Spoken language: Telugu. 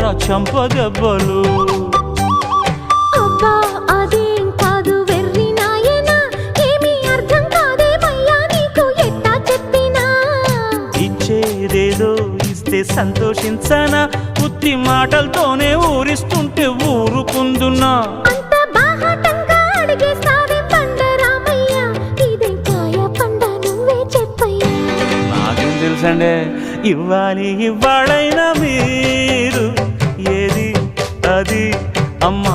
కొడతా చంపదెబ్బలు. అబ్బా అదేం కాదు వెర్రి నాయనా, ఏమీ అర్థం కాదేమయ్యా నీకు ఎట్టా చెప్పినా. ఇచ్చేదేదో ఇస్తే సంతోషించనా, ఉత్తి మాటలతోనే ఊరిస్తుంటే ఊరుకుందున్నా. అంత బాహాటంగా అడిగేస్తావేం బండరామయ్య, ఇదే కాయ పండ నువ్వే చెప్పయ్యా. నాకేం తెలుసండే, ఇవ్వాలి ఇవ్వాలైనా మీరు ఏది అది అమ్మా